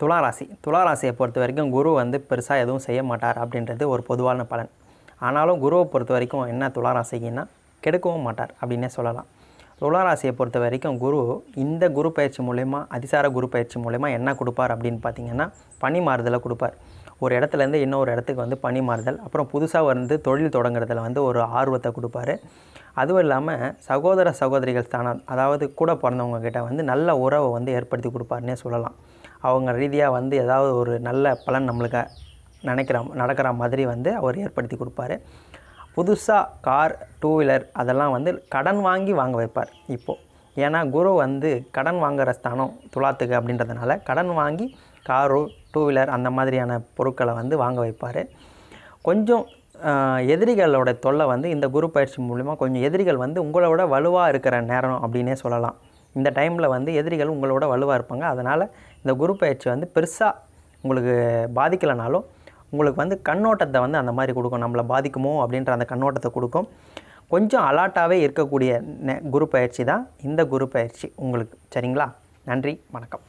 துளாராசியை பொறுத்த வரைக்கும் குரு வந்து பெருசாக எதுவும் செய்ய மாட்டார் அப்படின்றது ஒரு பொதுவான பலன். ஆனாலும் குருவை பொறுத்த வரைக்கும் என்ன துளாராசிக்குன்னா கெடுக்கவும் மாட்டார் அப்படின்னே சொல்லலாம். துளாராசியை பொறுத்த வரைக்கும் குரு இந்த குரு பயிற்சி மூலயமா, அதிசார குரு பயிற்சி மூலயமா என்ன கொடுப்பார் அப்படின்னு பார்த்தீங்கன்னா, பணி மாறுதலை கொடுப்பார். ஒரு இடத்துலேருந்து இன்னொரு இடத்துக்கு வந்து பணி மாறுதல், அப்புறம் புதுசாக வந்து தொழில் தொடங்குறதுல வந்து ஒரு ஆர்வத்தை கொடுப்பாரு. அதுவும் இல்லாமல் சகோதர சகோதரிகள் ஸ்தானம், அதாவது கூட பிறந்தவங்க கிட்ட வந்து நல்ல உறவை வந்து ஏற்படுத்தி கொடுப்பாருன்னே சொல்லலாம். அவங்க ரீதியாக வந்து ஏதாவது ஒரு நல்ல பலன் நம்மளுக்கு நடக்கிற மாதிரி வந்து அவர் ஏற்படுத்தி கொடுப்பாரு. புதுசாக கார், டூ வீலர் அதெல்லாம் வந்து கடன் வாங்க வைப்பார் இப்போது. ஏன்னா குரு வந்து கடன் வாங்குகிற ஸ்தானம் துலாத்துக்கு அப்படின்றதுனால கடன் வாங்கி காரோ, டூ வீலர் அந்த மாதிரியான பொருட்களை வந்து வாங்க வைப்பார். கொஞ்சம் எதிரிகளோட தொல்லை வந்து இந்த குரு பயிற்சி மூலிமா கொஞ்சம் எதிரிகள் வந்து உங்களோட வலுவாக இருக்கிற நேரம் அப்படின்னே சொல்லலாம். இந்த டைமில் வந்து எதிரிகள் உங்களோட வலுவாக இருப்பாங்க. அதனால் இந்த குரு பயிற்சி வந்து பெருசாக உங்களுக்கு பாதிக்கலைனாலும் உங்களுக்கு வந்து கண்ணோட்டத்தை வந்து அந்த மாதிரி கொடுக்கும். நம்மளை பாதிக்குமோ அப்படின்ற அந்த கண்ணோட்டத்தை கொடுக்கும். கொஞ்சம் அலாட்டாகவே இருக்கக்கூடிய குரு பயிற்சி தான் இந்த குரு பயிற்சி உங்களுக்கு. சரிங்களா? நன்றி, வணக்கம்.